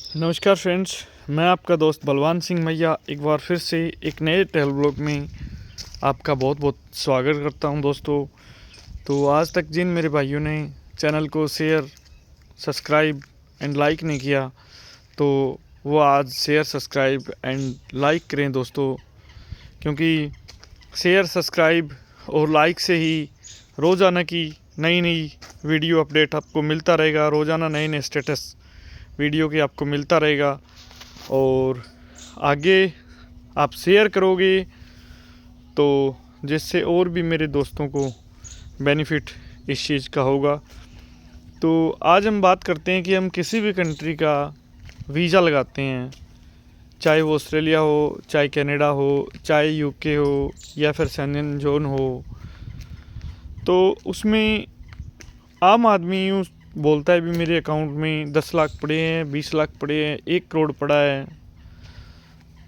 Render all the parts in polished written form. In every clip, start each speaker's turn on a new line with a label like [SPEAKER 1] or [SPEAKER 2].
[SPEAKER 1] नमस्कार फ्रेंड्स, मैं आपका दोस्त बलवान सिंह मैया एक बार फिर से एक नए ट्रैवल ब्लॉग में आपका बहुत बहुत स्वागत करता हूं दोस्तों। तो आज तक जिन मेरे भाइयों ने चैनल को शेयर, सब्सक्राइब एंड लाइक नहीं किया, तो वो आज शेयर, सब्सक्राइब एंड लाइक करें दोस्तों, क्योंकि शेयर, सब्सक्राइब और लाइक से ही रोज़ाना की नई नई वीडियो अपडेट आपको मिलता रहेगा। रोज़ाना नए नए स्टेटस वीडियो के आपको मिलता रहेगा और आगे आप शेयर करोगे तो जिससे और भी मेरे दोस्तों को बेनिफिट इस चीज़ का होगा। तो आज हम बात करते हैं कि हम किसी भी कंट्री का वीज़ा लगाते हैं, चाहे वो ऑस्ट्रेलिया हो, चाहे कनाडा हो, चाहे यूके हो या फिर शेंगन जोन हो। तो उसमें आम आदमी यूँ बोलता है भी मेरे अकाउंट में 10 लाख पड़े हैं, 20 लाख पड़े हैं, 1 करोड़ पड़ा है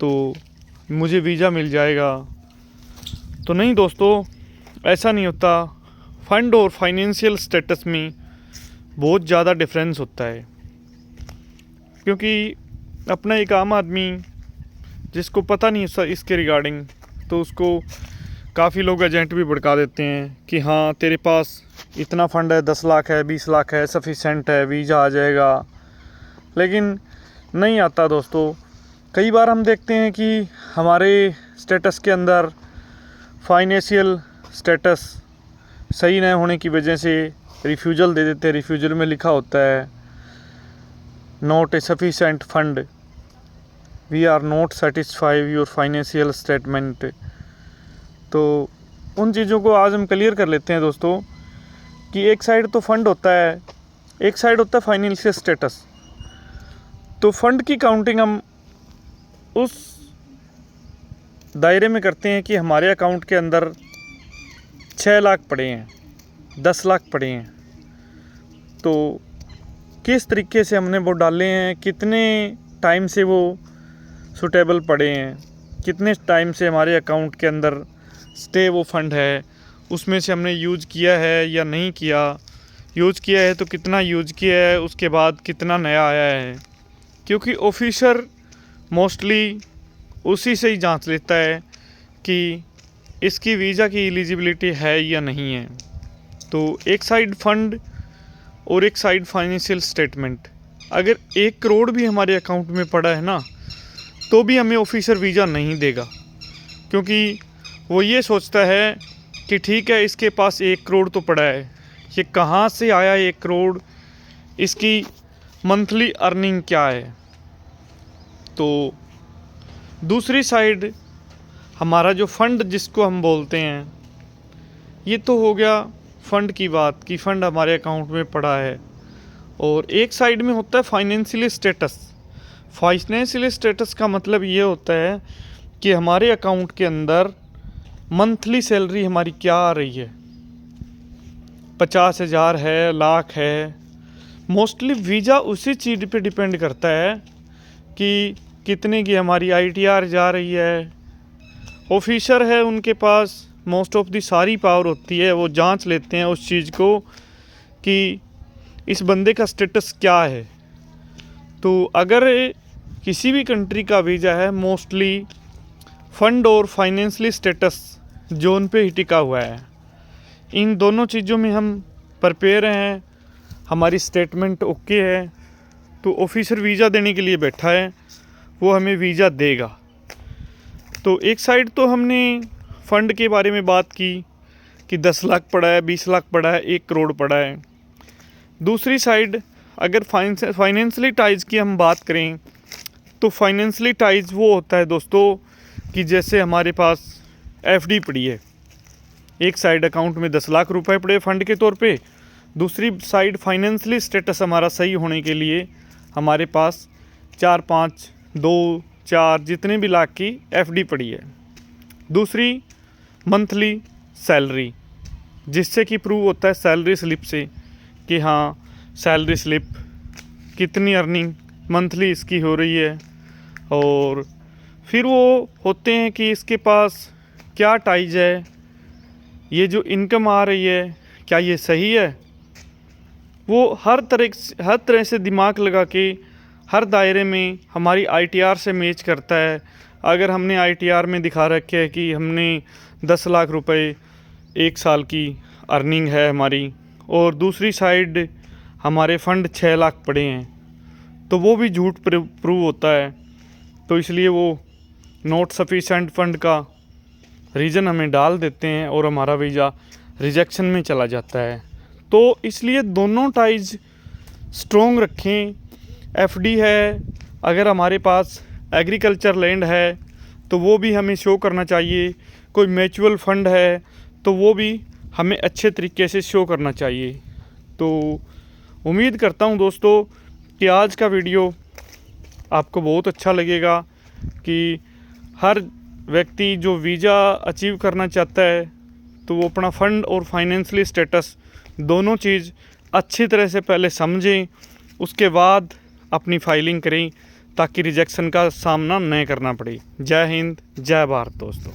[SPEAKER 1] तो मुझे वीज़ा मिल जाएगा। तो नहीं दोस्तों, ऐसा नहीं होता। फंड और फाइनेंशियल स्टेटस में बहुत ज़्यादा डिफरेंस होता है, क्योंकि अपना एक आम आदमी जिसको पता नहीं इसके रिगार्डिंग, तो उसको काफ़ी लोग एजेंट भी भड़का देते हैं कि हाँ तेरे पास इतना फ़ंड है, 10 लाख है, 20 लाख है, सफिशेंट है, वीज़ा आ जाएगा। लेकिन नहीं आता दोस्तों। कई बार हम देखते हैं कि हमारे स्टेटस के अंदर फाइनेंशियल स्टेटस सही न होने की वजह से रिफ्यूज़ल दे देते हैं। रिफ्यूज़ल में लिखा होता है not a sufficient fund, we are not satisfied your financial statement. तो उन चीज़ों को आज हम क्लियर कर लेते हैं दोस्तों कि एक साइड तो फंड होता है, एक साइड होता है फाइनेंशियल स्टेटस। तो फंड की काउंटिंग हम उस दायरे में करते हैं कि हमारे अकाउंट के अंदर 6 लाख पड़े हैं, 10 लाख पड़े हैं, तो किस तरीके से हमने वो डाले हैं, कितने टाइम से वो सूटेबल पड़े हैं, कितने टाइम से हमारे अकाउंट के अंदर स्टे वो फंड है, उसमें से हमने यूज़ किया है या नहीं किया, यूज़ किया है तो कितना यूज़ किया है, उसके बाद कितना नया आया है। क्योंकि ऑफिसर मोस्टली उसी से ही जांच लेता है कि इसकी वीज़ा की एलिजिबिलिटी है या नहीं है। तो एक साइड फंड और एक साइड फाइनेंशियल स्टेटमेंट। अगर 1 करोड़ भी हमारे अकाउंट में पड़ा है ना, तो भी हमें ऑफिसर वीज़ा नहीं देगा, क्योंकि वो ये सोचता है कि ठीक है इसके पास 1 करोड़ तो पड़ा है, ये कहाँ से आया 1 करोड़, इसकी मंथली अर्निंग क्या है। तो दूसरी साइड हमारा जो फंड जिसको हम बोलते हैं, ये तो हो गया फंड की बात कि फ़ंड हमारे अकाउंट में पड़ा है। और एक साइड में होता है फाइनेंशियल स्टेटस। फाइनेंशियल स्टेटस का मतलब ये होता है कि हमारे अकाउंट के अंदर मंथली सैलरी हमारी क्या आ रही है, 50,000 है, लाख है। मोस्टली वीज़ा उसी चीज़ पे डिपेंड करता है कि कितने की हमारी ITR जा रही है। ऑफिसर है, उनके पास मोस्ट ऑफ दी सारी पावर होती है, वो जांच लेते हैं उस चीज़ को कि इस बंदे का स्टेटस क्या है। तो अगर किसी भी कंट्री का वीज़ा है, मोस्टली फ़ंड और फाइनेंशियल स्टेटस जोन पे ही टिका हुआ है। इन दोनों चीज़ों में हम प्रिपेयर हैं, हमारी स्टेटमेंट ओके है, तो ऑफिसर वीज़ा देने के लिए बैठा है, वो हमें वीज़ा देगा। तो एक साइड तो हमने फ़ंड के बारे में बात की कि 10 लाख पड़ा है, 20 लाख पड़ा है, 1 करोड़ पड़ा है। दूसरी साइड अगर फाइनेंशियली टाइज की हम बात करें, तो फाइनेंशियली टाइज वो होता है दोस्तों कि जैसे हमारे पास FD पड़ी है, एक साइड अकाउंट में 10 लाख रुपए पड़े फ़ंड के तौर पे, दूसरी साइड फाइनेंशियली स्टेटस हमारा सही होने के लिए हमारे पास 4, 5, 2, 4 जितने भी लाख की FD पड़ी है। दूसरी मंथली सैलरी, जिससे कि प्रूव होता है सैलरी स्लिप से कि हाँ सैलरी स्लिप कितनी अर्निंग मंथली इसकी हो रही है। और फिर वो होते हैं कि इसके पास क्या टाइज है, ये जो इनकम आ रही है क्या ये सही है। वो हर तरह से दिमाग लगा के हर दायरे में हमारी ITR से मैच करता है। अगर हमने ITR में दिखा रखे है कि हमने 10 लाख रुपए 1 साल की अर्निंग है हमारी, और दूसरी साइड हमारे फ़ंड 6 लाख पड़े हैं, तो वो भी झूठ प्रूव होता है। तो इसलिए वो नॉट सफिशेंट फंड का रीज़न हमें डाल देते हैं और हमारा वीज़ा रिजेक्शन में चला जाता है। तो इसलिए दोनों टाइज स्ट्रॉन्ग रखें। FD है, अगर हमारे पास एग्रीकल्चर लैंड है तो वो भी हमें शो करना चाहिए। कोई म्यूचुअल फ़ंड है तो वो भी हमें अच्छे तरीके से शो करना चाहिए। तो उम्मीद करता हूँ दोस्तों कि आज का वीडियो आपको बहुत अच्छा लगेगा, कि हर व्यक्ति जो वीज़ा अचीव करना चाहता है तो वो अपना फ़ंड और फाइनेंशियली स्टेटस दोनों चीज़ अच्छी तरह से पहले समझें, उसके बाद अपनी फाइलिंग करें ताकि रिजेक्शन का सामना न करना पड़े। जय हिंद, जय भारत दोस्तों।